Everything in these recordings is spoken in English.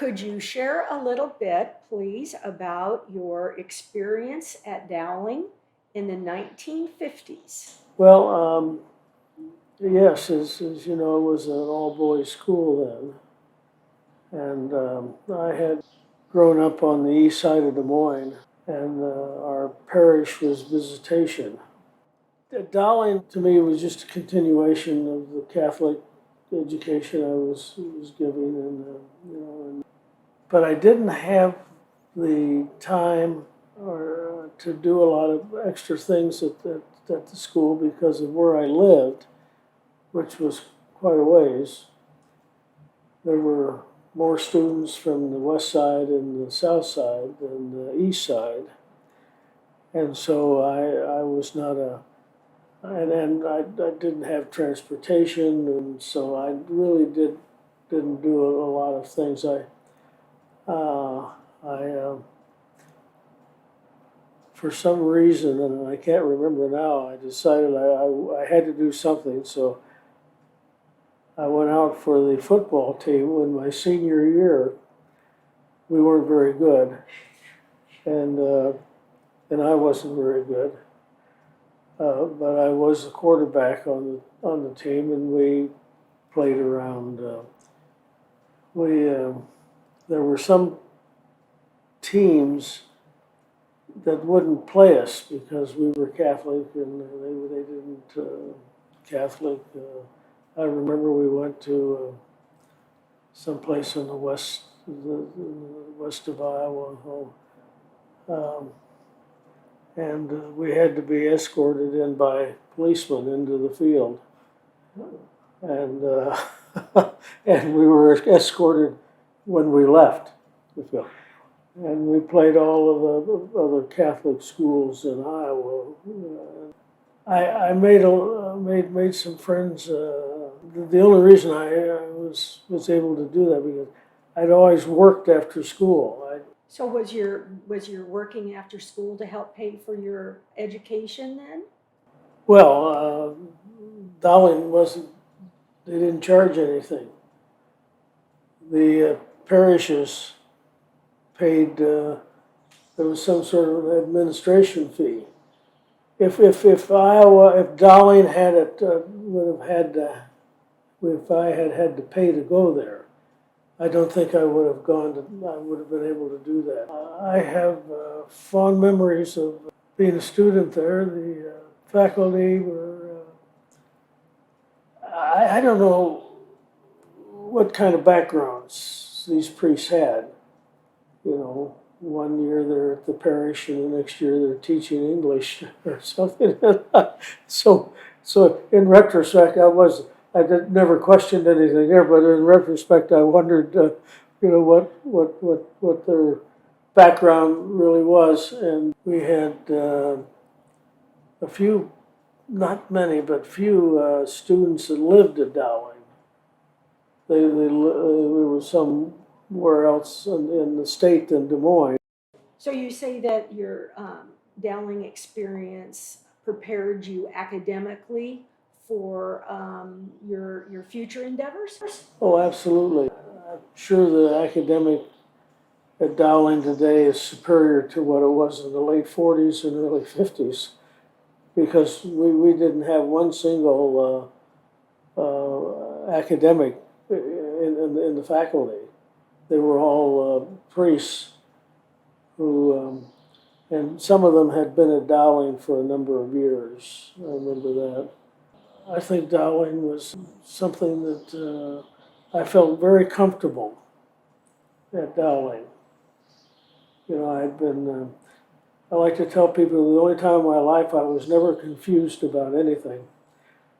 Could you share a little bit, please, about your experience at Dowling in the 1950s? Well, yes, as you know, it was an all-boys school then, and I had grown up on the east side of Des Moines, and our parish was visitation. Dowling to me was just a continuation of the Catholic education I was giving, and but I didn't have the time or to do a lot of extra things at the school because of where I lived, which was quite a ways. There were more students from the west side and the south side than the east side. And so I was not and I didn't have transportation, and so I really didn't do a lot of things. I for some reason, and I can't remember now, I decided I had to do something, so I went out for the football team in my senior year. We weren't very good, and I wasn't very good. But I was the quarterback on the team, and we played around. There were some teams that wouldn't play us because we were Catholic, and they didn't Catholic. I remember we went to someplace in the west of Iowa, and we had to be escorted in by policemen into the field, and and we were escorted when we left the field. And we played all of the other Catholic schools in Iowa. I made some friends. The only reason I was able to do that because I'd always worked after school. So was your working after school to help pay for your education then? Well, Dowling wasn't. They didn't charge anything. The parishes paid. There was some sort of administration fee. If Dowling had it would have had if I had to pay to go there, I don't think I would have gone to. I would have been able to do that. I have fond memories of being a student there. The faculty were. I don't know what kind of backgrounds these priests had. You know, one year they're at the parish and the next year they're teaching English or something. So in retrospect, never questioned anything there, but in retrospect, I wondered, what their background really was. And we had a few, not many, but few students that lived at Dowling. There were somewhere else in the state than Des Moines. So you say that your Dowling experience prepared you academically for your future endeavors? Oh, absolutely. I'm sure the academic at Dowling today is superior to what it was in the late 40s and early 50s because we didn't have one single academic in the faculty. They were all priests who, and some of them had been at Dowling for a number of years. I remember that. I think Dowling was something that I felt very comfortable at Dowling. You know, I like to tell people the only time in my life I was never confused about anything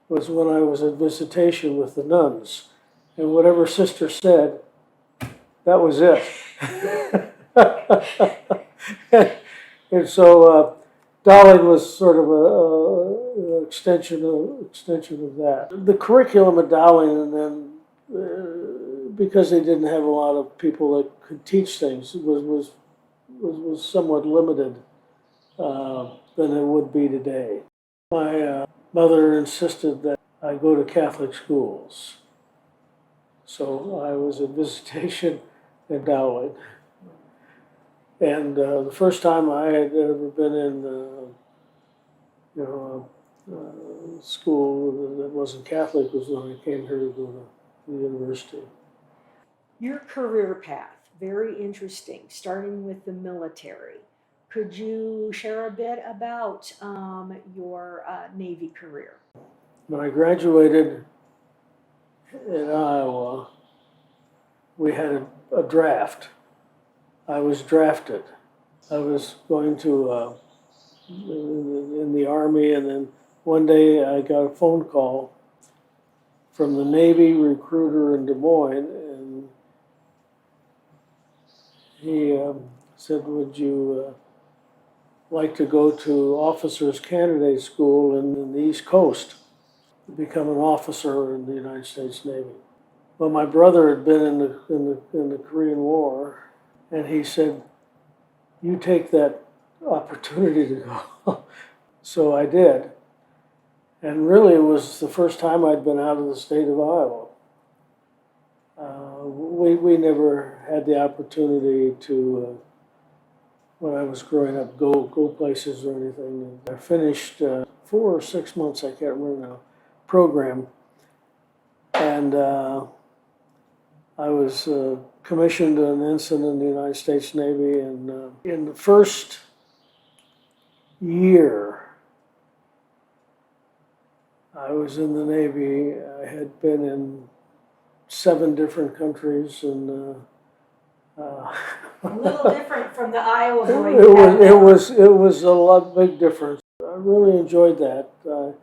was when I was at visitation with the nuns. And whatever sister said, that was it. And so Dowling was sort of an extension of that. The curriculum at Dowling, and then because they didn't have a lot of people that could teach things, was somewhat limited than it would be today. My mother insisted that I go to Catholic schools. So I was at visitation in Dowling. And the first time I had ever been in, school that wasn't Catholic was when I came here to go to the university. Your career path, very interesting, starting with the military. Could you share a bit about your Navy career? When I graduated in Iowa, we had a draft. I was drafted. I was going to in the Army, and then one day I got a phone call from the Navy recruiter in Des Moines, and he said, "Would you like to go to Officers Candidate School in the East Coast to become an officer in the United States Navy?" Well, my brother had been in the Korean War, and he said, "You take that opportunity to go." So I did. And really, it was the first time I'd been out of the state of Iowa. We never had the opportunity to, when I was growing up, go places or anything. I finished 4 or 6 months, I can't remember now, program, and I was commissioned an ensign in the United States Navy. And in the first year I was in the Navy, I had been in 7 different countries, and A little different from the Iowa boy it you was had it now. was it was a lot big difference. I really enjoyed that. I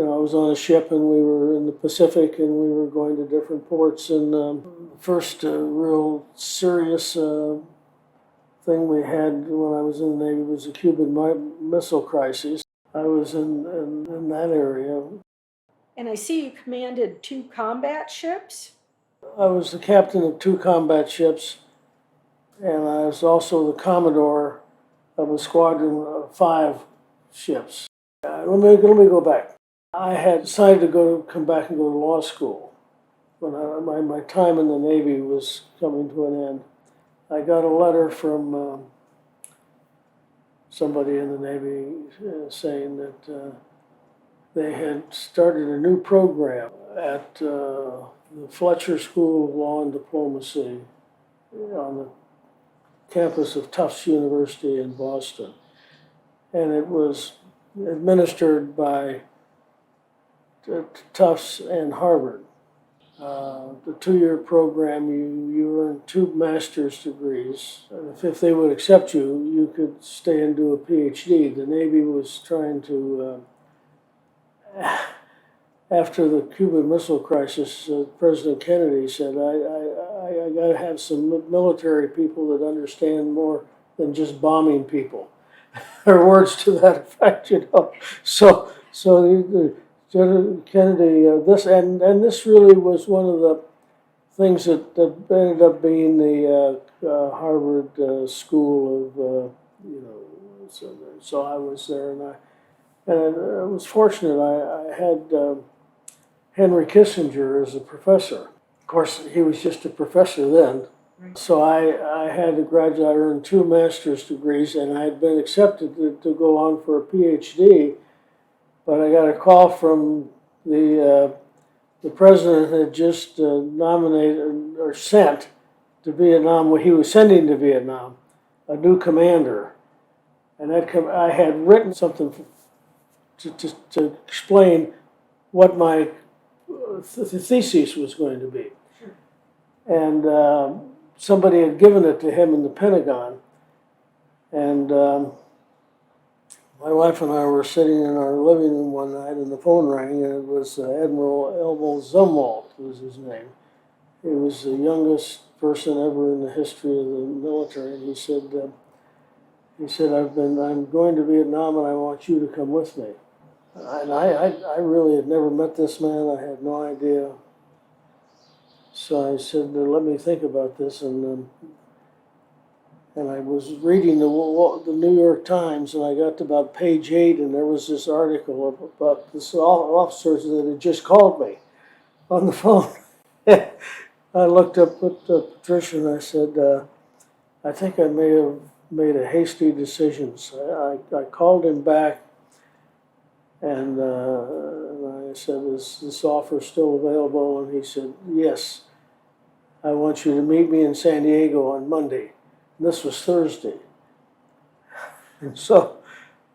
was on a ship, and we were in the Pacific, and we were going to different ports. And the first real serious thing we had when I was in the Navy was the Cuban Missile Crisis. I was in that area. And I see you commanded 2 combat ships. I was the captain of 2 combat ships, and I was also the commodore of a squadron of 5 ships. Let me go back. I had decided to come back and go to law school when my time in the Navy was coming to an end. I got a letter from somebody in the Navy saying that they had started a new program at the Fletcher School of Law and Diplomacy on the campus of Tufts University in Boston. And it was administered by Tufts and Harvard. The 2-year program, you earn 2 master's degrees. If they would accept you, you could stay and do a PhD. The Navy was trying to, after the Cuban Missile Crisis, President Kennedy said, I got to have some military people that understand more than just bombing people. Or words to that effect, So General Kennedy, this really was one of the things that ended up being the Harvard School of, so I was there, and I was fortunate. I had Henry Kissinger as a professor. Of course, he was just a professor then. So I had to graduate. I earned 2 master's degrees, and I had been accepted to go on for a PhD. But I got a call from the president had just nominated or sent to Vietnam. He was sending to Vietnam a new commander, and I had written something to explain what my thesis was going to be, and somebody had given it to him in the Pentagon, and my wife and I were sitting in our living room one night, and the phone rang, and it was Admiral Elmo Zumwalt was his name. He was the youngest person ever in the history of the military, and he said, I'm going to Vietnam, and I want you to come with me. And I really had never met this man. I had no idea. So I said, let me think about this, and I was reading the New York Times, and I got to about page 8, and there was this article about this officer that had just called me on the phone. I looked up at Patricia and I said, I think I may have made a hasty decision. So I called him back and I said, is this offer still available? And he said, yes, I want you to meet me in San Diego on Monday. And this was Thursday. And so,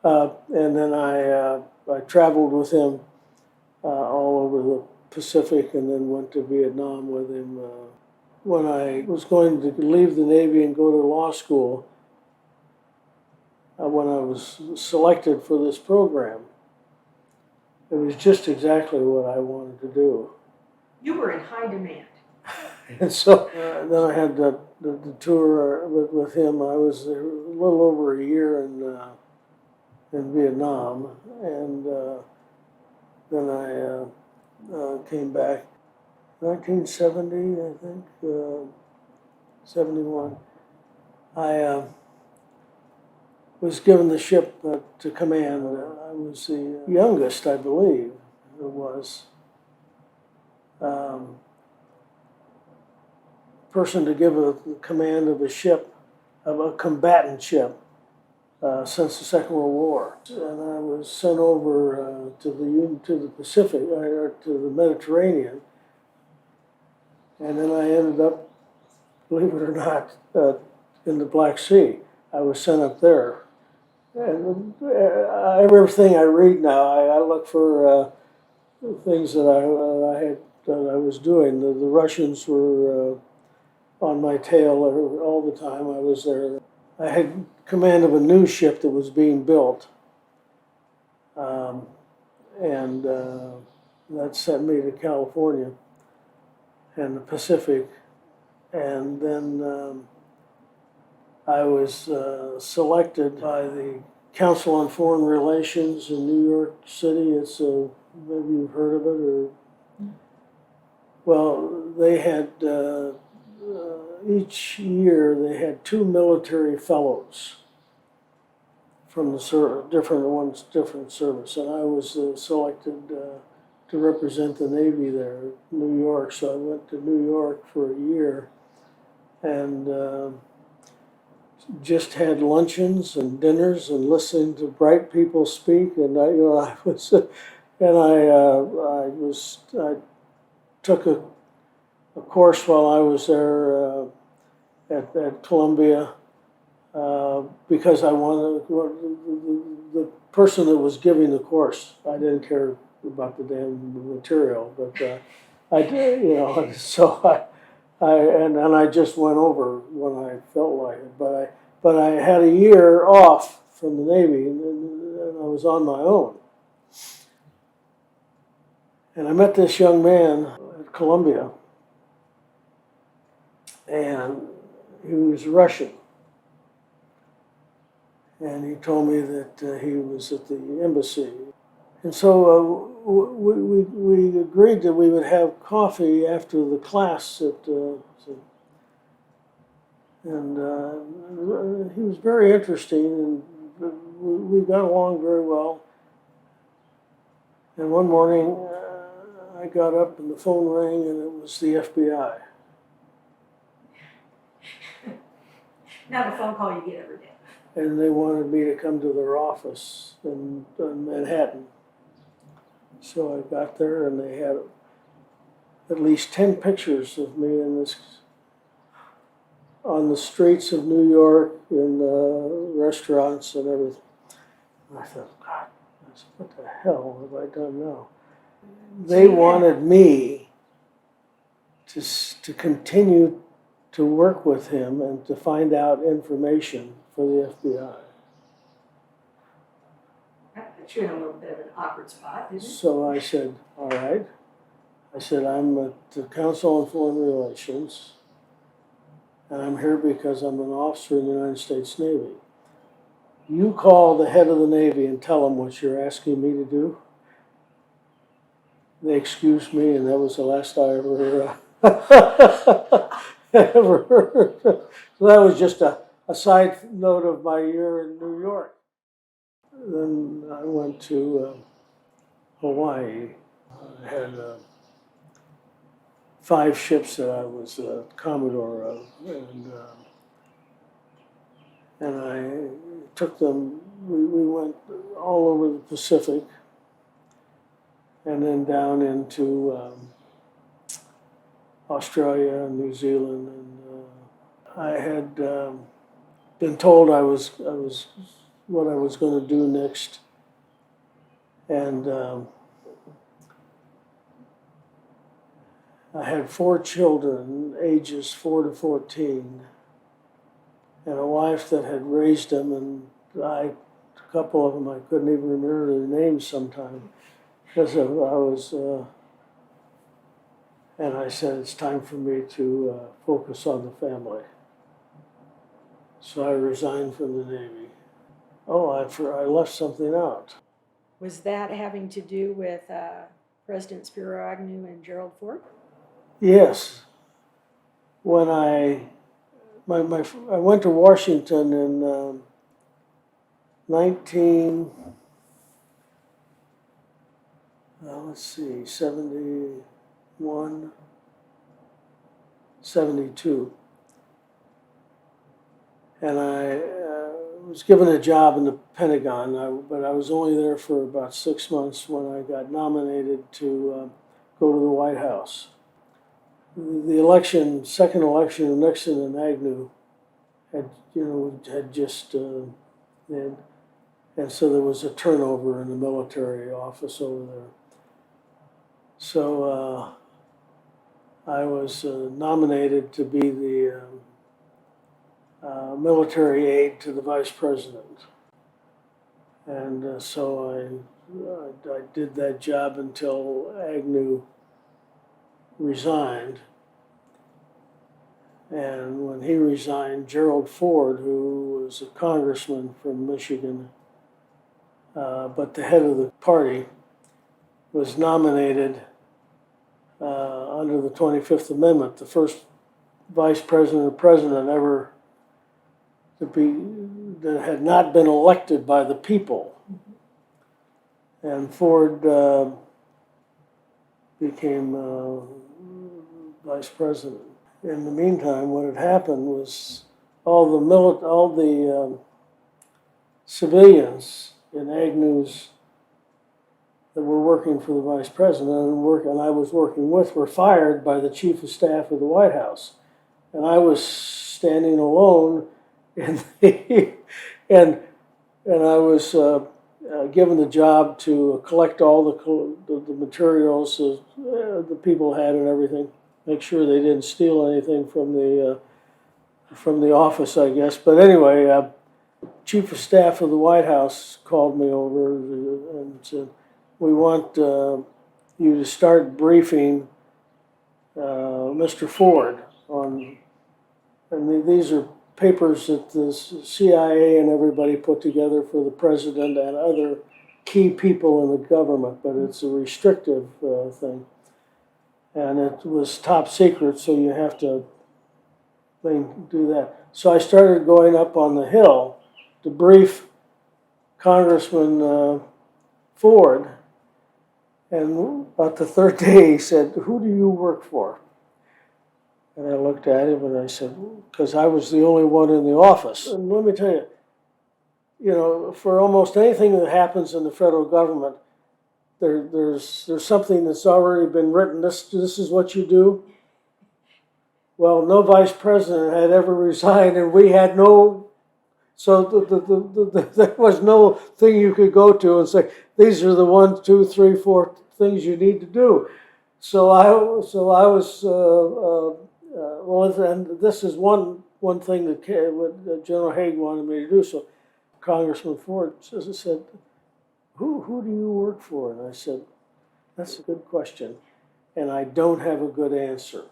and then I traveled with him all over the Pacific and then went to Vietnam with him. When I was going to leave the Navy and go to law school, when I was selected for this program, it was just exactly what I wanted to do. You were in high demand. And so then I had the tour with him. I was there a little over a year in Vietnam, and then I came back 1970, I think, 71. I was given the ship to command. I was the youngest, I believe, it was. Person to give a command of a ship, of a combatant ship, since the Second World War. And I was sent over to the Pacific, or to the Mediterranean, and then I ended up, believe it or not, in the Black Sea. I was sent up there. And everything I read now, I look for things that I was doing. The Russians were on my tail all the time I was there. I had command of a new ship that was being built, and that sent me to California and the Pacific. And then I was selected by the Council on Foreign Relations in New York City. It's maybe you've heard of it, or well, they had each year they had 2 military fellows from the different service, and I was selected to represent the Navy there, New York. So I went to New York for a year, and just had luncheons and dinners and listening to bright people speak. And I was, and I took a course while I was there at Columbia because I wanted the person that was giving the course. I didn't care about the damn material, but I did, so and I just went over when I felt like it. But I had a year off from the Navy, and I was on my own. And I met this young man at Columbia, and he was Russian. And he told me that he was at the embassy. And so we agreed that we would have coffee after the class and he was very interesting, and we got along very well. And one morning I got up and the phone rang, and it was the FBI. Not a phone call you get every day. And they wanted me to come to their office in Manhattan. So I got there, and they had at least 10 pictures of me on the streets of New York, in restaurants and everything. And I thought, God, what the hell have I done now? They wanted me to continue to work with him and to find out information for the FBI. That puts you in a little bit of an awkward spot, didn't it? So I said, all right. I said, I'm at the Council on Foreign Relations, and I'm here because I'm an officer in the United States Navy. You call the head of the Navy and tell him what you're asking me to do. They excused me, and that was the last I ever ever heard. So that was just a side note of my year in New York. Then I went to Hawaii. I had 5 ships that I was Commodore of, and I took them. We went all over the Pacific, and then down into Australia and New Zealand, and I had been told I was what I was going to do next, and I had 4 children, ages 4 to 14, and a wife that had raised them, and a couple of them I couldn't even remember their names sometimes because I was. And I said, it's time for me to focus on the family. So I resigned from the Navy. Oh, I left something out. Was that having to do with President Spiro Agnew and Gerald Ford? Yes. When I went to Washington in 71, 72. And I was given a job in the Pentagon, but I was only there for about 6 months when I got nominated to go to the White House. The second election of Nixon and Agnew had just, and so there was a turnover in the military office over there. So I was nominated to be the military aide to the vice president. And so I did that job until Agnew resigned. And when he resigned, Gerald Ford, who was a congressman from Michigan, but the head of the party, was nominated under the 25th Amendment, the first vice president or president ever that had not been elected by the people. And Ford became vice president. In the meantime, what had happened was all the civilians in Agnew's that were working for the vice president and I was working with were fired by the chief of staff of the White House, and I was standing alone in and I was given the job to collect all the materials the people had and everything, make sure they didn't steal anything from the office, I guess. But anyway, chief of staff of the White House called me over and said, "We want you to start briefing Mr. Ford on," and these are papers that the CIA and everybody put together for the president and other key people in the government, but it's a restrictive thing. And it was top secret, so you have to do that. So I started going up on the Hill to brief Congressman Ford, and about the 3rd day he said, "Who do you work for?" And I looked at him and I said, because I was the only one in the office. And let me tell you, for almost anything that happens in the federal government, there's something that's already been written. This is what you do. Well, no vice president had ever resigned, and we had no. So there was no thing you could go to and say, these are the 1, 2, 3, 4 things you need to do. So I was. And this is one thing that General Haig wanted me to do. So Congressman Ford said, who do you work for? And I said, that's a good question, and I don't have a good answer.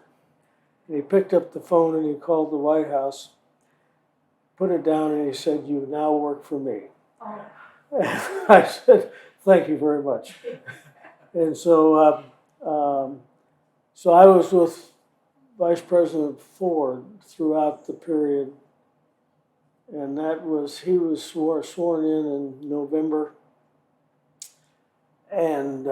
And he picked up the phone and he called the White House, put it down, and he said, "You now work for me." Oh. I said, "Thank you very much." And so I was with Vice President Ford throughout the period, and he was sworn in November, and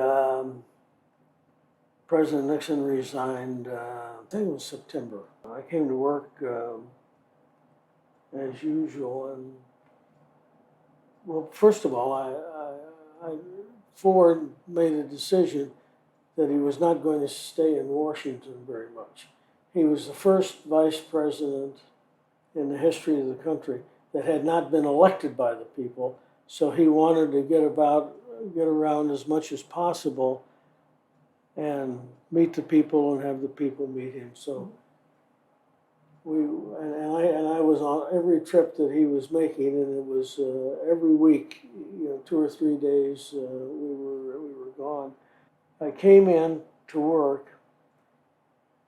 President Nixon resigned, I think it was September. I came to work as usual, and well, first of all, Ford made a decision that he was not going to stay in Washington very much. He was the first vice president in the history of the country that had not been elected by the people, so he wanted to get around as much as possible and meet the people and have the people meet him. So I was on every trip that he was making, and it was every week, 2 or 3 days we were gone. I came in to work,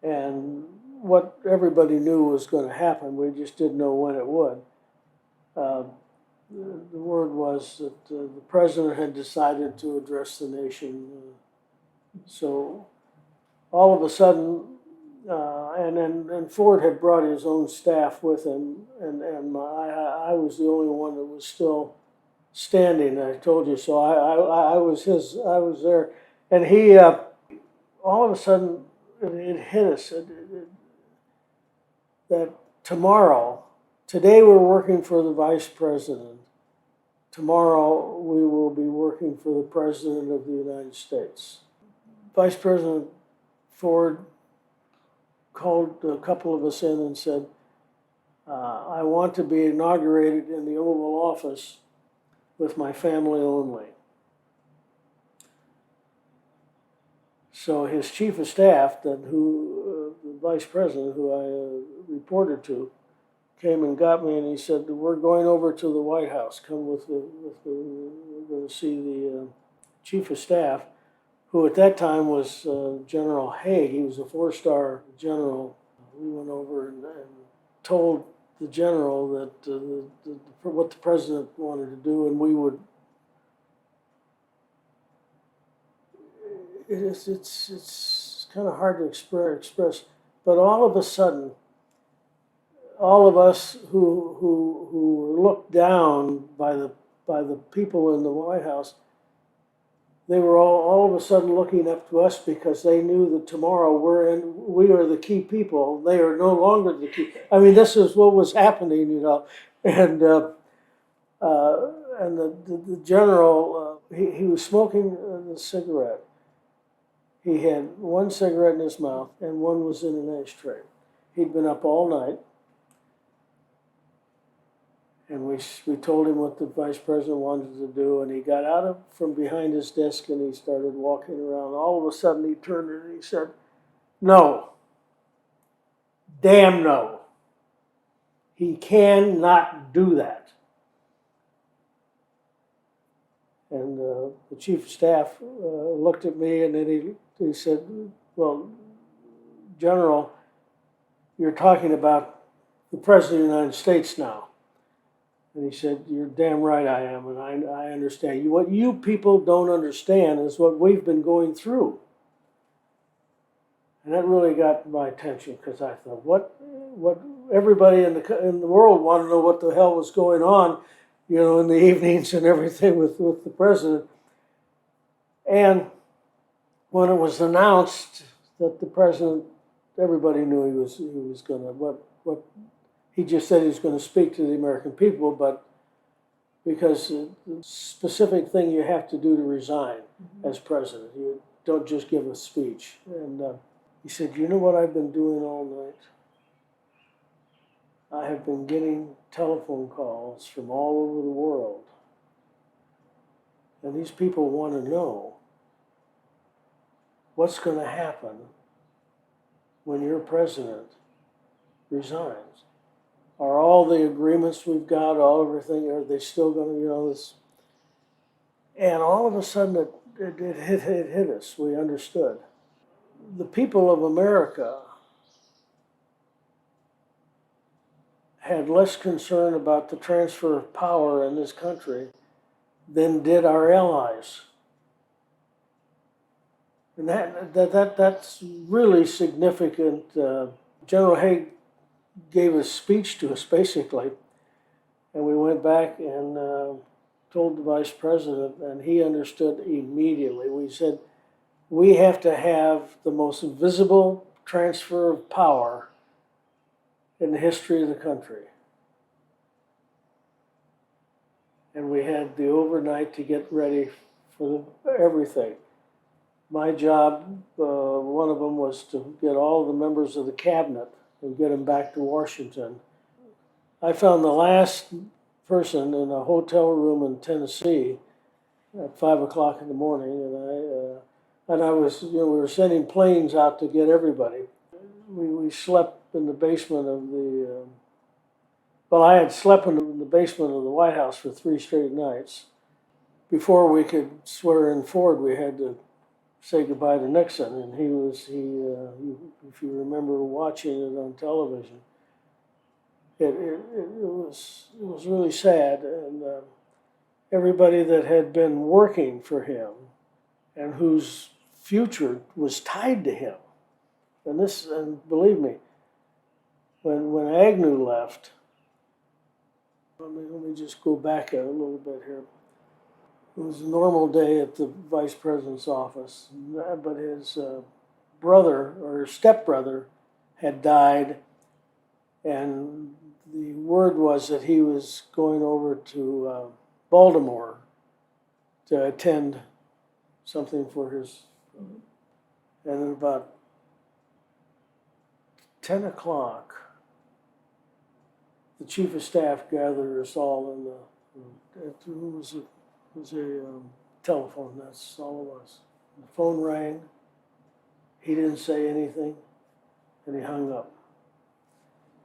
and what everybody knew was going to happen, we just didn't know when it would. The word was that the president had decided to address the nation. So all of a sudden, and Ford had brought his own staff with him, and I was the only one that was still standing. I told you so. I was there, and he all of a sudden it hit us that today we're working for the vice president. Tomorrow we will be working for the president of the United States. Vice President Ford called a couple of us in and said, I want to be inaugurated in the Oval Office with my family only. So his chief of staff, the vice president who I reported to, came and got me, and he said, we're going over to the White House. Come we're going to see the chief of staff, who at that time was General Haig. He was a 4-star general. We went over and told the general that what the president wanted to do, and we would. It's kind of hard to express, but all of a sudden, all of us who were looked down by the people in the White House, they were all of a sudden looking up to us because they knew that tomorrow we are the key people. They are no longer the key. I mean, this is what was happening, and the general he was smoking a cigarette. He had one cigarette in his mouth and one was in an ashtray. He'd been up all night. And we told him what the vice president wanted to do, and he got out from behind his desk and he started walking around. All of a sudden he turned and he said, no, damn no. He cannot do that. And the chief of staff looked at me, and then he said, well, General, you're talking about the President of the United States now. And he said, you're damn right I am, and I understand. What you people don't understand is what we've been going through. And that really got my attention, because I thought, what everybody in the world wanted to know what the hell was going on, in the evenings and everything with the president. And when it was announced that the president, everybody knew he was going to, he just said he was going to speak to the American people, but because the specific thing you have to do to resign as president, you don't just give a speech. And he said, you know what I've been doing all night? I have been getting telephone calls from all over the world. And these people want to know what's going to happen when your president resigns. Are all the agreements we've got, everything, are they still going to, this? And all of a sudden it hit us. We understood. The people of America had less concern about the transfer of power in this country than did our allies. And that's really significant. General Haig gave a speech to us, basically, and we went back and told the vice president, and he understood immediately. We said, we have to have the most visible transfer of power in the history of the country. And we had the overnight to get ready for everything. My job, one of them was to get all the members of the cabinet and get them back to Washington. I found the last person in a hotel room in Tennessee at 5 o'clock in the morning, and I was, we were sending planes out to get everybody. We slept in the basement of the. Well, I had slept in the basement of the White House for 3 straight nights. Before we could swear in Ford, we had to say goodbye to Nixon, and if you remember watching it on television, it was really sad, and everybody that had been working for him and whose future was tied to him, and believe me, when Agnew left, let me just go back a little bit here. It was a normal day at the vice president's office, but his brother or stepbrother had died, and the word was that he was going over to Baltimore to attend something for his. And at about 10 o'clock, the chief of staff gathered us all in the. It was a telephone, that's all it was. The phone rang, he didn't say anything, and he hung up.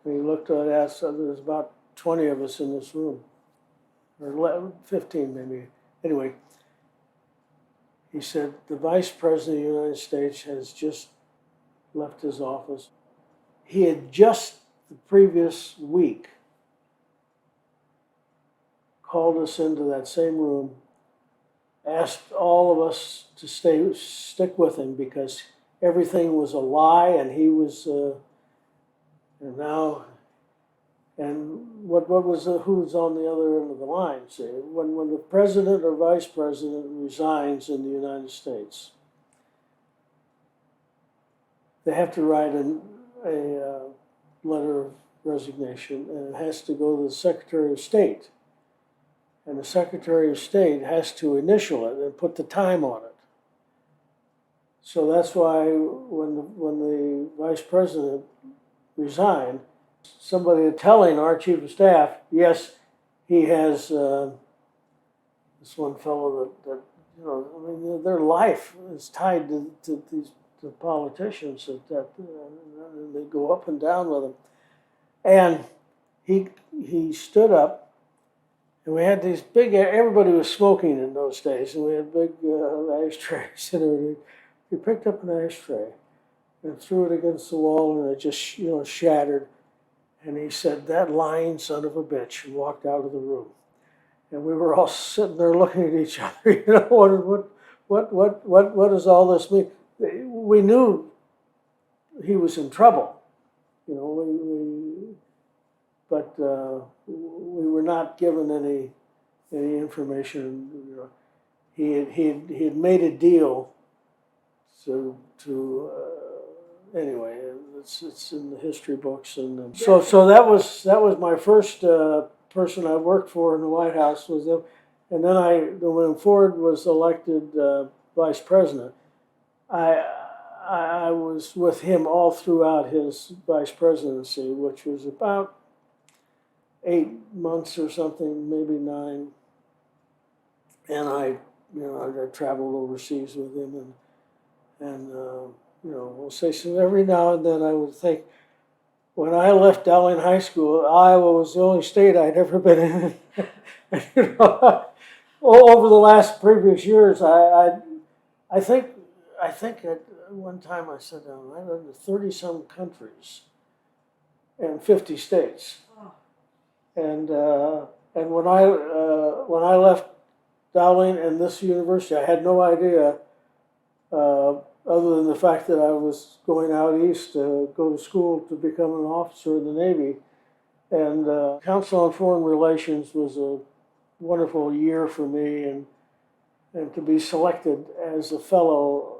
And he looked at us, there was about 20 of us in this room, or 15 maybe. Anyway, he said, the Vice President of the United States has just left his office. He had just the previous week called us into that same room, asked all of us to stick with him because everything was a lie, and he was, what was who's on the other end of the line? See, when the president or vice president resigns in the United States, they have to write a letter of resignation, and it has to go to the Secretary of State. And the Secretary of State has to initial it and put the time on it. So that's why when the vice president resigned, somebody telling our chief of staff, yes, he has this one fellow that their life is tied to these politicians that they go up and down with them. And he stood up. And we had these big, everybody was smoking in those days, and we had big ashtrays and everything. He picked up an ashtray and threw it against the wall, and it just, shattered. And he said, "That lying son of a bitch," and walked out of the room. And we were all sitting there looking at each other, what does all this mean? We knew he was in trouble, but we were not given any information. He had made a deal to anyway. It's in the history books, and so that was my first person I worked for in the White House was them. And then when Ford was elected vice president, I was with him all throughout his vice presidency, which was about 8 months or something, maybe 9. And I traveled overseas with him, and we'll say so. Every now and then I would think, when I left Dowling High School, Iowa was the only state I'd ever been in. Over the last previous years, I think at one time I said I went to 30-some countries and 50 states. And when I left Dowling and this university, I had no idea, other than the fact that I was going out east to go to school to become an officer in the Navy. And Council on Foreign Relations was a wonderful year for me, and to be selected as a fellow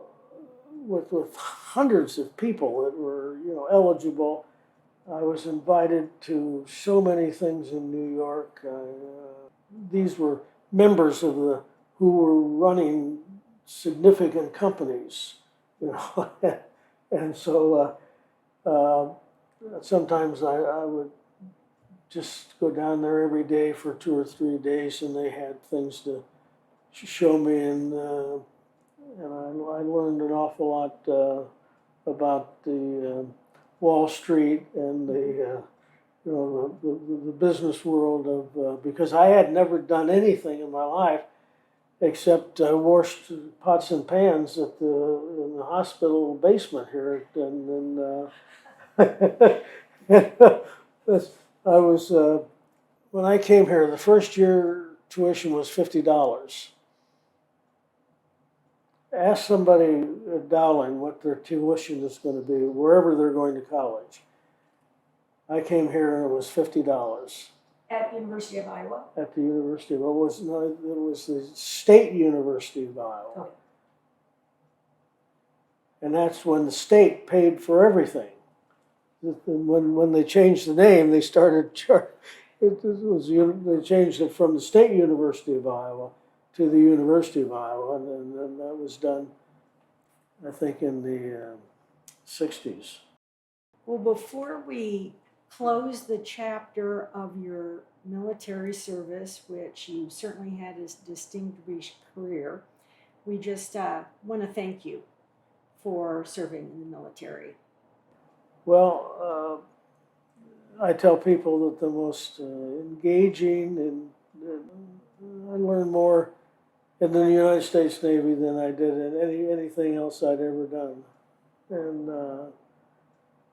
with hundreds of people that were, eligible. I was invited to so many things in New York. These were members of who were running significant companies, and so sometimes I would just go down there every day for 2 or 3 days, and they had things to show me, and I learned an awful lot about the Wall Street and the business world of because I had never done anything in my life except washed pots and pans in the hospital basement here, I was when I came here, the first year tuition was $50. Ask somebody at Dowling what their tuition is going to be wherever they're going to college. I came here and it was $50. At University of Iowa? At the University of Iowa. It was the State University of Iowa. Okay. And that's when the state paid for everything. When they changed the name, they started they changed it from the State University of Iowa to the University of Iowa, and that was done, I think, in the 60s. Well, before we close the chapter of your military service, which you certainly had a distinguished career, we just want to thank you for serving in the military. Well, I tell people that the most engaging and I learned more in the United States Navy than I did in anything else I'd ever done, and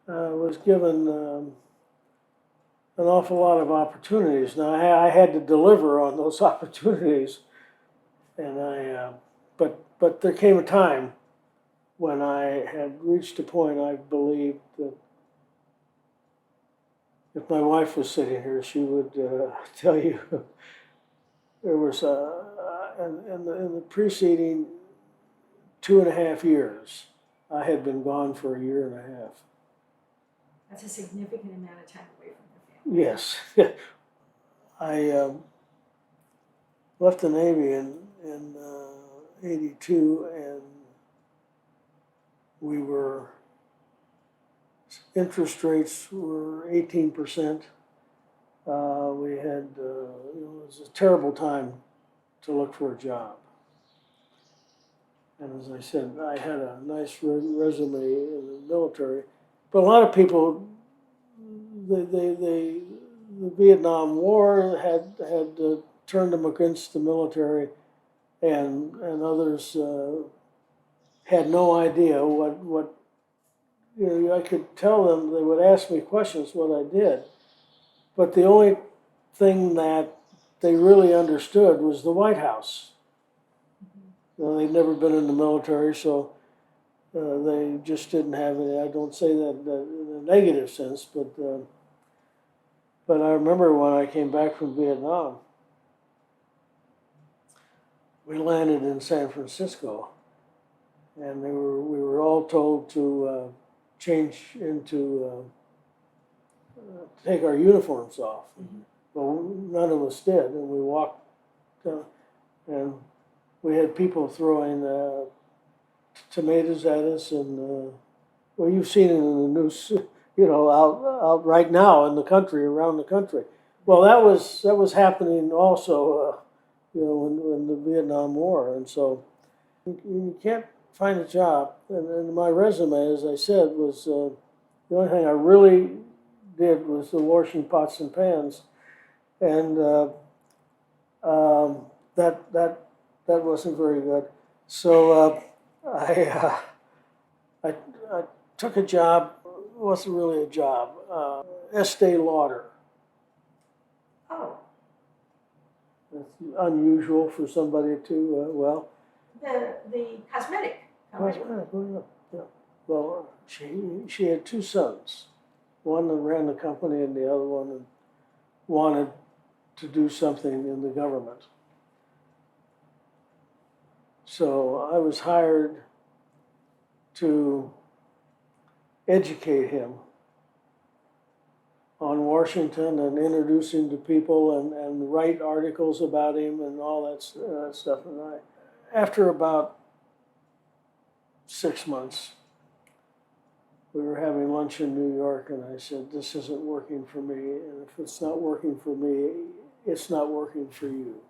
I was given an awful lot of opportunities. Now I had to deliver on those opportunities, and but there came a time when I had reached a point I believed that if my wife was sitting here, she would tell you there was in the preceding 2.5 years, I had been gone for a year and a half. That's a significant amount of time away from your family. Yes. I left the Navy in '82, and interest rates were 18%. We had, it was a terrible time to look for a job. And as I said, I had a nice resume in the military, but a lot of people, the Vietnam War had turned them against the military, and others had no idea what I could tell them. They would ask me questions what I did, but the only thing that they really understood was the White House. They'd never been in the military, so they just didn't have any. I don't say that in a negative sense, but I remember when I came back from Vietnam, we landed in San Francisco, and we were all told to change into take our uniforms off. Mm-hmm. Well, none of us did, and we walked, and we had people throwing tomatoes at us, and well, you've seen it in the news, out right now in the country, around the country. Well, that was happening also, in the Vietnam War, and so you can't find a job. And my resume, as I said, was the only thing I really did was the washing pots and pans, and that wasn't very good. So I took a job. It wasn't really a job. Estee Lauder. Oh. That's unusual for somebody to The cosmetic company. Yeah. Well, she had 2 sons. One that ran the company, and the other one that wanted to do something in the government. So I was hired to educate him on Washington and introduce him to people and write articles about him and all that stuff. And after about 6 months, we were having lunch in New York, and I said, "This isn't working for me, and if it's not working for me, it's not working for you."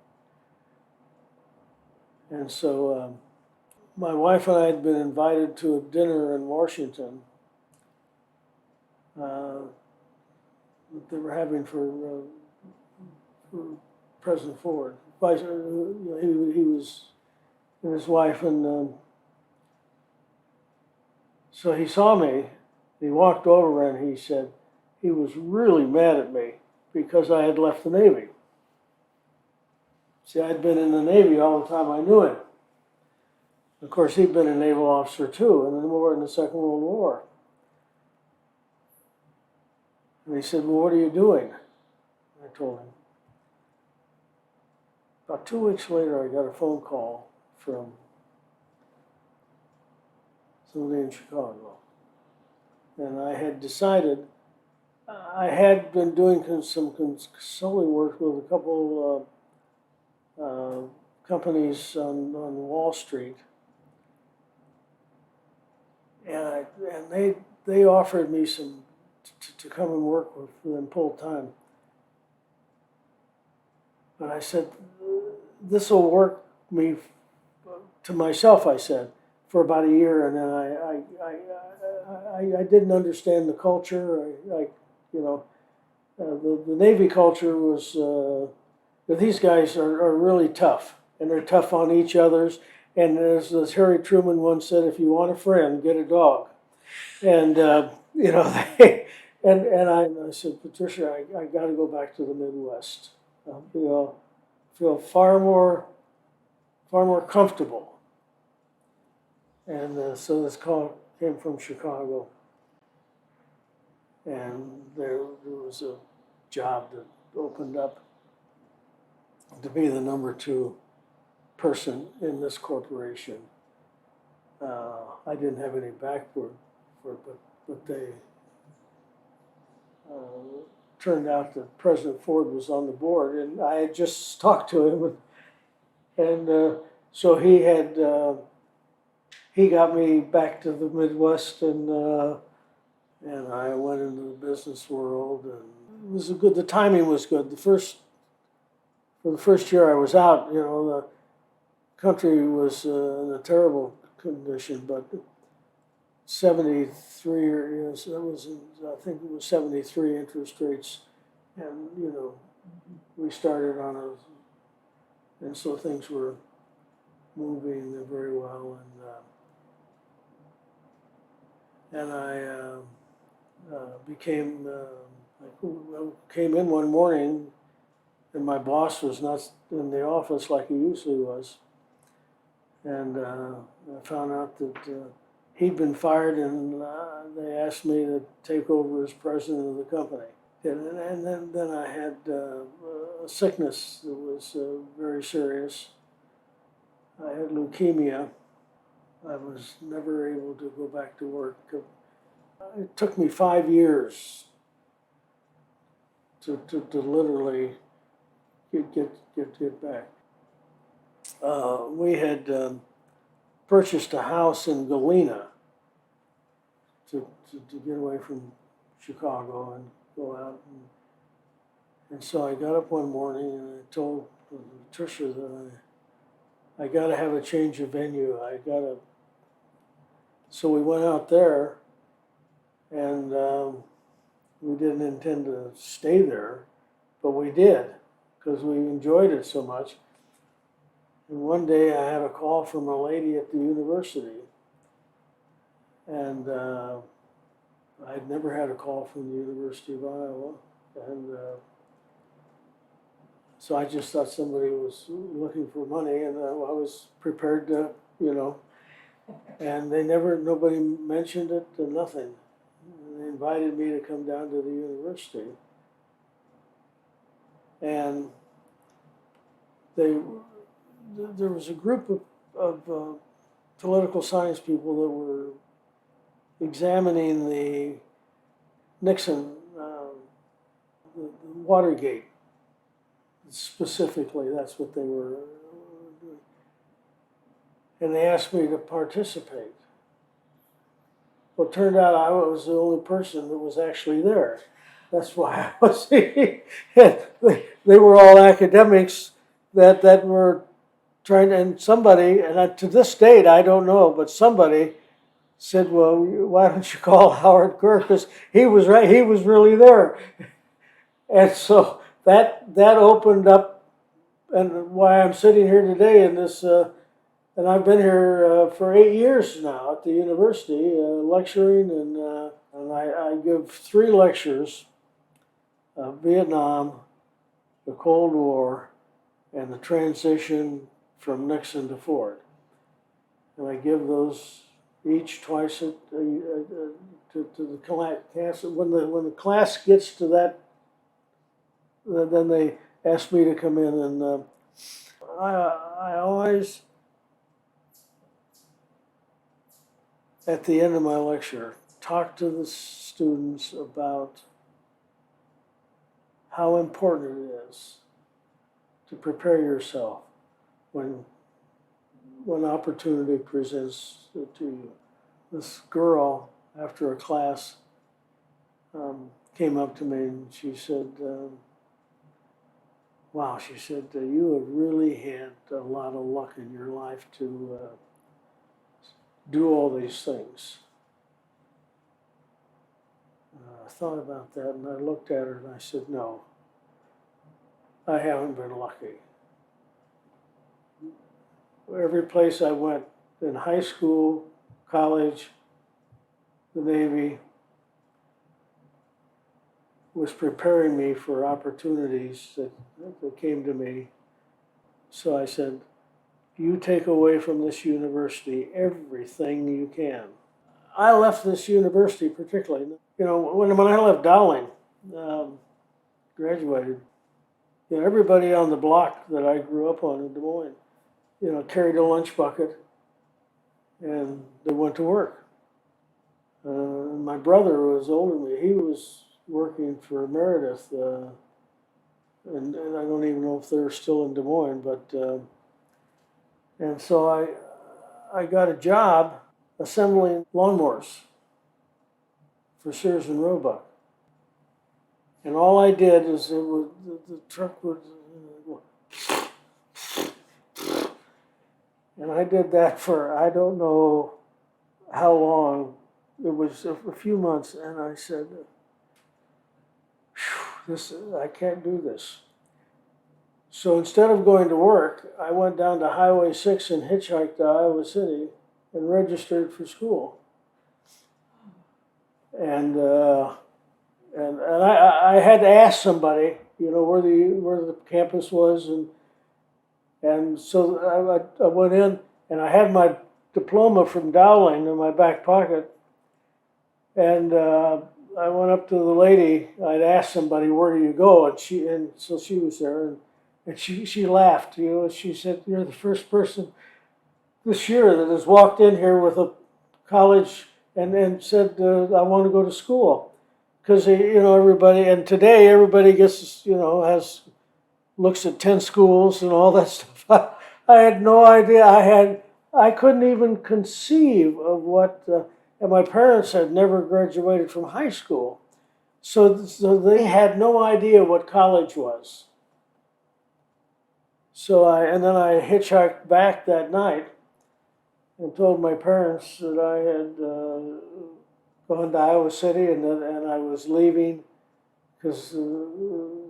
And so my wife and I had been invited to a dinner in Washington that they were having for President Ford. He was and his wife, and so he saw me. He walked over and he said he was really mad at me because I had left the Navy. See, I'd been in the Navy all the time I knew him. Of course, he'd been a naval officer too, and then we were in the Second World War. And he said, "Well, what are you doing?" I told him. About 2 weeks later, I got a phone call from somebody in Chicago. And I had decided, I had been doing some consulting work with a couple companies on Wall Street. And they offered me to come and work with them full time. But I said, "This will work me to myself," I said, for about a year, and then I didn't understand the culture. The Navy culture was these guys are really tough, and they're tough on each other's. And as Harry Truman once said, "If you want a friend, get a dog." And I said, "Patricia, I got to go back to the Midwest. Feel far more comfortable." And so this call came from Chicago, and there was a job that opened up to be the number 2 person in this corporation. I didn't have any backboard for it, but they turned out that President Ford was on the board, and I had just talked to him, and so he got me back to the Midwest, and I went into the business world, and it was the timing was good. For the first year I was out, the country was in a terrible condition, but 73, I think it was 73 interest rates, and we started and so things were moving very well, and I came in one morning, and my boss was not in the office like he usually was, and I found out that he'd been fired, and they asked me to take over as president of the company. And then I had a sickness that was very serious. I had leukemia. I was never able to go back to work. It took me 5 years to literally get back. We had purchased a house in Galena to get away from Chicago and go out. And so I got up one morning and I told Patricia that I got to have a change of venue. So we went out there, and we didn't intend to stay there, but we did because we enjoyed it so much. And one day I had a call from a lady at the university, and I'd never had a call from the University of Iowa, and so I just thought somebody was looking for money, and I was prepared to, and nobody mentioned it, nothing. And they invited me to come down to the university, and there was a group of political science people that were examining the Nixon, the Watergate specifically. That's what they were doing. And they asked me to participate. Well, it turned out I was the only person that was actually there. That's why I was. They were all academics that were trying to, and somebody, to this date I don't know, but somebody said, "Well, why don't you call Howard Kerr? Because he was right. He was really there." And so that opened up, and why I'm sitting here today in this. And I've been here for 8 years now at the university, lecturing, and I give 3 lectures: Vietnam, the Cold War, and the transition from Nixon to Ford. And I give those each twice to the class. When the class gets to that, then they ask me to come in, and I always, at the end of my lecture, talk to the students about how important it is to prepare yourself when opportunity presents to you. This girl, after a class, came up to me and she said, wow, she said, you have really had a lot of luck in your life to do all these things. I thought about that and I looked at her and I said, no, I haven't been lucky. Every place I went, in high school, college, the Navy, was preparing me for opportunities that came to me. So I said, you take away from this university everything you can. I left this university particularly, when I left Dowling, graduated, everybody on the block that I grew up on in Des Moines, carried a lunch bucket and they went to work. My brother was older than me. He was working for Meredith, and I don't even know if they're still in Des Moines, but, and so I got a job assembling lawnmowers for Sears and Roebuck. And all I did is the truck would go, and I did that for I don't know how long. It was a few months, and I said, I can't do this. So instead of going to work, I went down to Highway 6 and hitchhiked to Iowa City and registered for school. And I had to ask somebody, where the campus was, and so I went in, and I had my diploma from Dowling in my back pocket, and I went up to the lady. I'd asked somebody, where do you go? And so she was there, and she laughed. She said, you're the first person this year that has walked in here with a college and said, I want to go to school. Because, everybody, and today everybody gets, looks at 10 schools and all that stuff. I had no idea. I couldn't even conceive of what, and my parents had never graduated from high school. So they had no idea what college was. And then I hitchhiked back that night and told my parents that I had gone to Iowa City and I was leaving because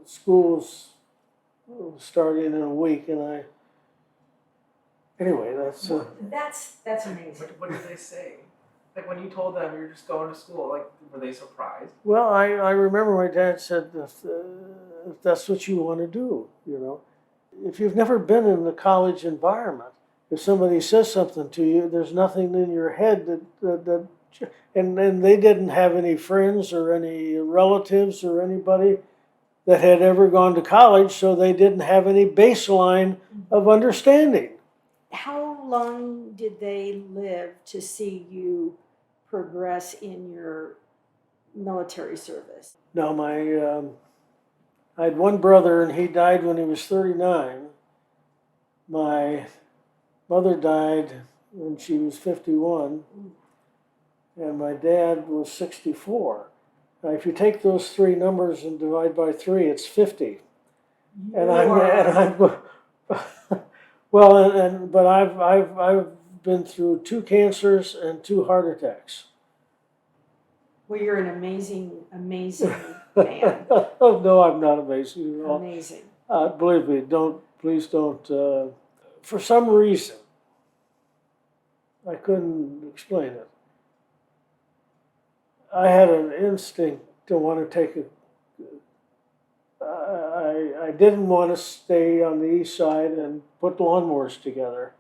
school was starting in a week, and anyway, that's amazing. What did they say? Like when you told them you're just going to school, like were they surprised? Well, I remember my dad said, if that's what you want to do, if you've never been in the college environment, if somebody says something to you, there's nothing in your head that and they didn't have any friends or any relatives or anybody that had ever gone to college, so they didn't have any baseline of understanding. How long did they live to see you progress in your military service? Now, I had one brother, and he died when he was 39. My mother died when she was 51, and my dad was 64. Now, if you take those three numbers and divide by 3, it's 50. And I'm well, but I've been through 2 cancers and 2 heart attacks. Well, you're an amazing man. Oh, no, I'm not amazing at all. Amazing. Believe me, please don't. For some reason, I couldn't explain it. I had an instinct to want to take a. I didn't want to stay on the east side and put lawnmowers together.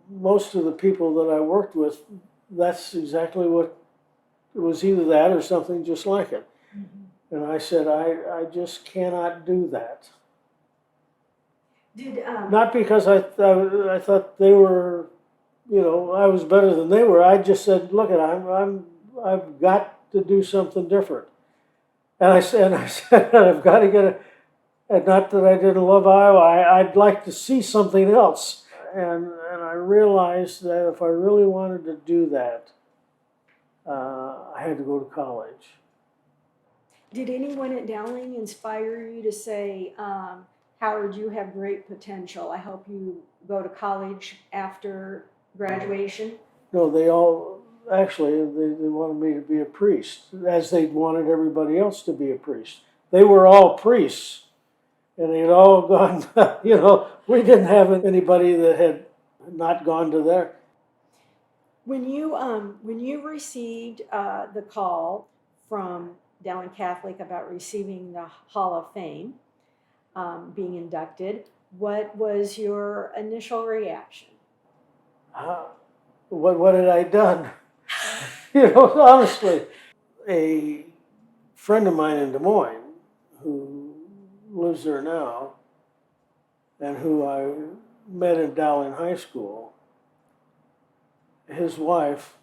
Most of the people that I worked with, that's exactly what it was, either that or something just like it. Mm-hmm. And I said, I just cannot do that. Not because I thought they were, I was better than they were. I just said, look, I've got to do something different. And I said, I've got to get a. And not that I didn't love Iowa, I'd like to see something else. And I realized that if I really wanted to do that, I had to go to college. Did anyone at Dowling inspire you to say, Howard, you have great potential. I hope you go to college after graduation? No, they all, actually, they wanted me to be a priest, as they wanted everybody else to be a priest. They were all priests. And they'd all gone, we didn't have anybody that had not gone to there. When you received the call from Dowling Catholic about receiving the Hall of Fame, being inducted, what was your initial reaction? What had I done? Honestly, a friend of mine in Des Moines who lives there now, and who I met in Dowling High School, his wife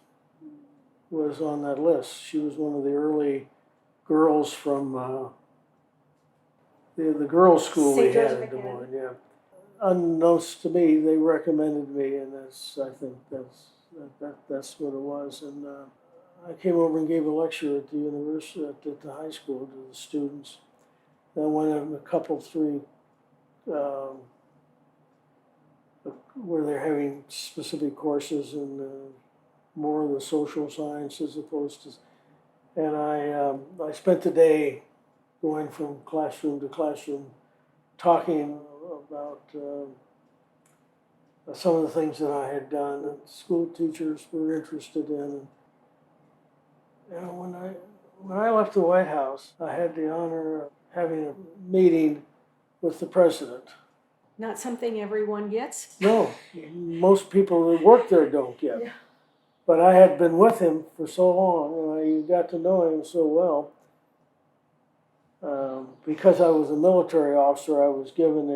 was on that list. She was one of the early girls from the girls' school we had in Des Moines. Yeah, unbeknownst to me, they recommended me, and I think that's what it was. And I came over and gave a lecture at the university, at the high school, to the students. Then went in a couple, 3, where they're having specific courses in more of the social sciences opposed to. And I spent the day going from classroom to classroom, talking about some of the things that I had done, and school teachers were interested in. And when I left the White House, I had the honor of having a meeting with the president. Not something everyone gets? No, most people that work there don't get. Yeah. But I had been with him for so long, and I got to know him so well. Because I was a military officer, I was given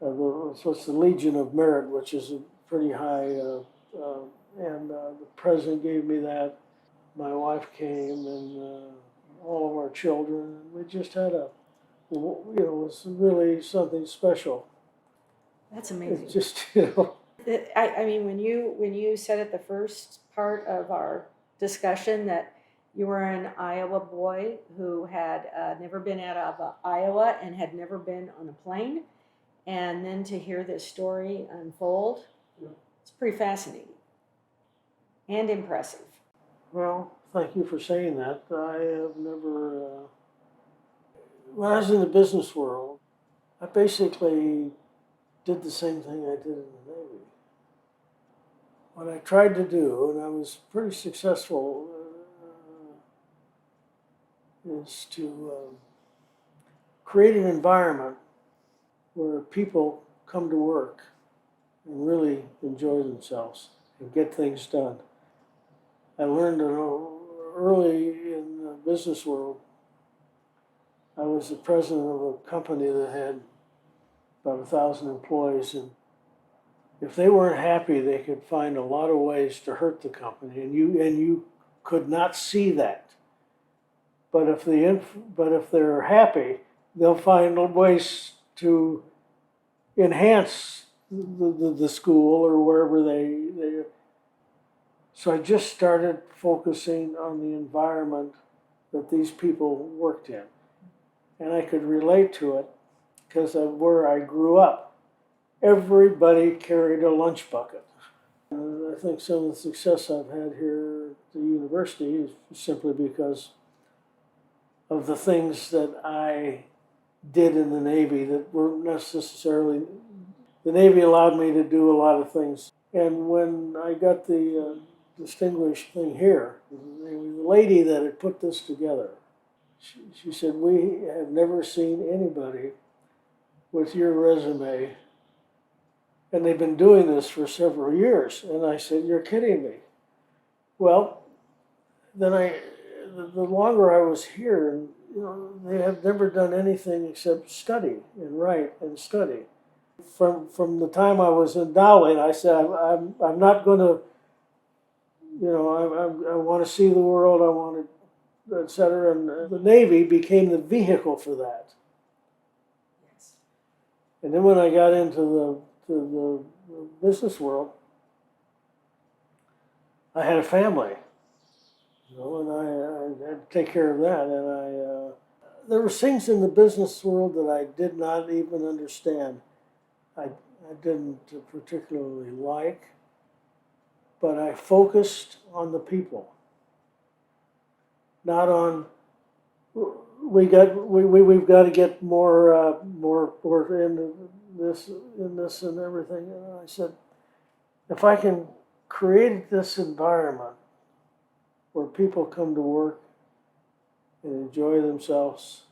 the Legion of Merit, which is a pretty high, and the president gave me that. My wife came, and all of our children, and we just had it was really something special. That's amazing. It's just, I mean, when you said at the first part of our discussion that you were an Iowa boy who had never been out of Iowa and had never been on a plane, and then to hear this story unfold, it's pretty fascinating and impressive. Well, thank you for saying that. I have never, when I was in the business world, I basically did the same thing I did in the Navy. What I tried to do, and I was pretty successful, is to create an environment where people come to work and really enjoy themselves and get things done. I learned early in the business world. I was the president of a company that had about 1,000 employees, and if they weren't happy, they could find a lot of ways to hurt the company, and you could not see that. But if they're happy, they'll find ways to enhance the school or wherever they. So I just started focusing on the environment that these people worked in, and I could relate to it because of where I grew up. Everybody carried a lunch bucket. I think some of the success I've had here at the university is simply because of the things that I did in the Navy that weren't necessarily. The Navy allowed me to do a lot of things. And when I got the distinguished thing here, the lady that had put this together, she said, "We have never seen anybody with your resume, and they've been doing this for several years." And I said, "You're kidding me." Well, then the longer I was here, and they have never done anything except study and write and study. From the time I was in Dowling, I said, I'm not going to, I want to see the world, I want to, etc. And the Navy became the vehicle for that. Yes. And then when I got into the business world, I had a family, and I had to take care of that. And there were things in the business world that I did not even understand. I didn't particularly like, but I focused on the people, not on we've got to get more into this and everything. And I said, if I can create this environment where people come to work and enjoy themselves,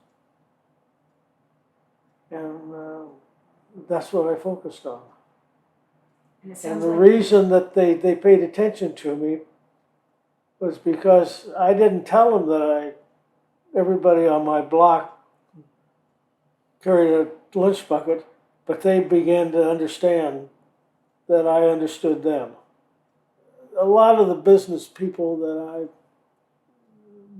and that's what I focused on. And it And sounds the like reason that they paid attention to me was because I didn't tell them that everybody on my block carried a lunch bucket, but they began to understand that I understood them. A lot of the business people that I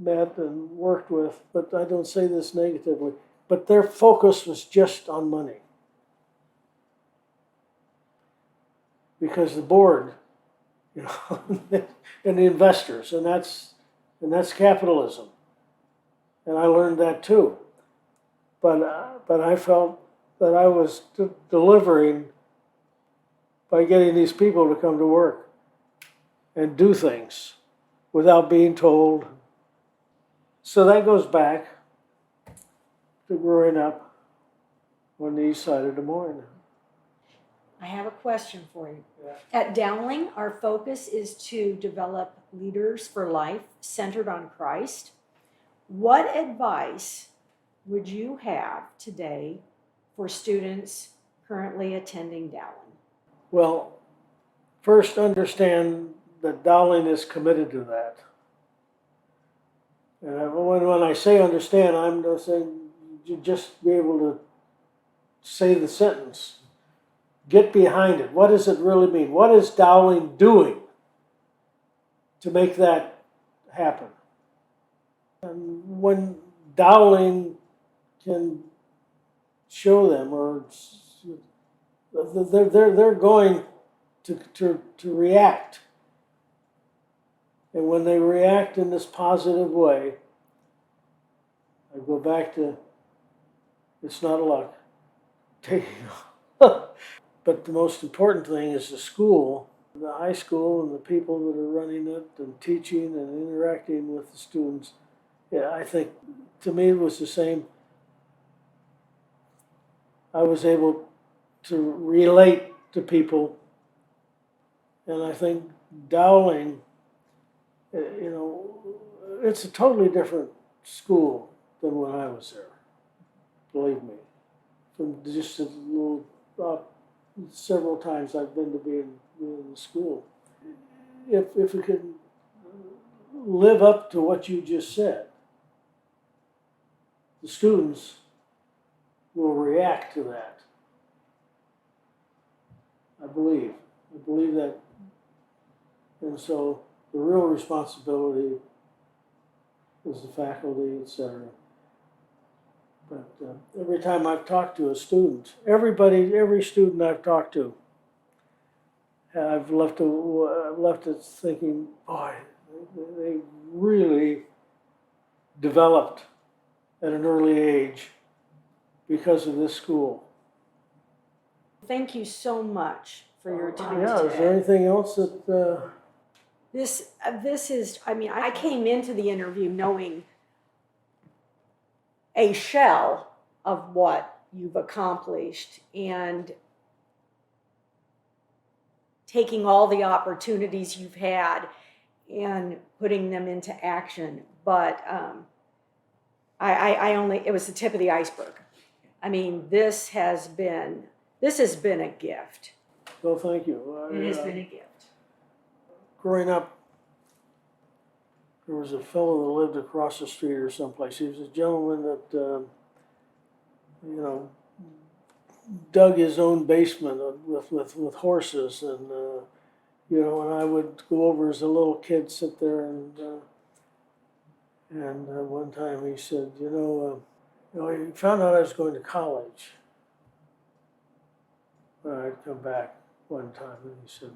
met and worked with, but I don't say this negatively, but their focus was just on money. Because the board, and the investors, and that's capitalism, and I learned that too. But I felt that I was delivering by getting these people to come to work and do things without being told. So that goes back to growing up on the east side of Des Moines. I have a question for you. Yeah. At Dowling, our focus is to develop leaders for life centered on Christ. What advice would you have today for students currently attending Dowling? Well, first understand that Dowling is committed to that. And when I say understand, I'm not saying you just be able to say the sentence. Get behind it. What does it really mean? What is Dowling doing to make that happen? And when Dowling can show them, or they're going to react. And when they react in this positive way, I go back to, it's not luck. But the most important thing is the school, the high school, and the people that are running it and teaching and interacting with the students. Yeah, I think to me it was the same. I was able to relate to people, and I think Dowling, it's a totally different school than when I was there. Believe me, from just a little. Several times I've been to be in the school. If we can live up to what you just said, the students will react to that. I believe that, and so the real responsibility is the faculty, etc. But every time I've talked to a student, every student I've talked to, I've left it thinking, boy, they really developed at an early age because of this school. Thank you so much for your time Yeah, today. is there anything else that, This is, I mean, I came into the interview knowing a shell of what you've accomplished and taking all the opportunities you've had and putting them into action. But it was the tip of the iceberg. I mean, this has been a gift. well, thank you. It has been a gift. Growing up, there was a fellow that lived across the street or someplace. He was a gentleman that, dug his own basement with horses, and and I would go over as a little kid, sit there, and one time he said, he found out I was going to college. I'd come back one time, and he said,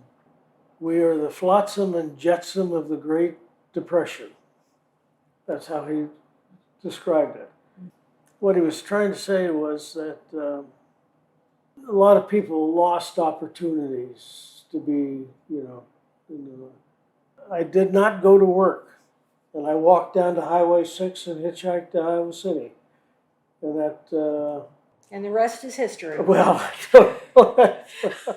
"We are the flotsam and jetsam of the Great Depression." That's how he described it. What he was trying to say was that a lot of people lost opportunities to be, I did not go to work, and I walked down to Highway 6 and hitchhiked to Iowa City. And that, And the rest is history. well, I don't know.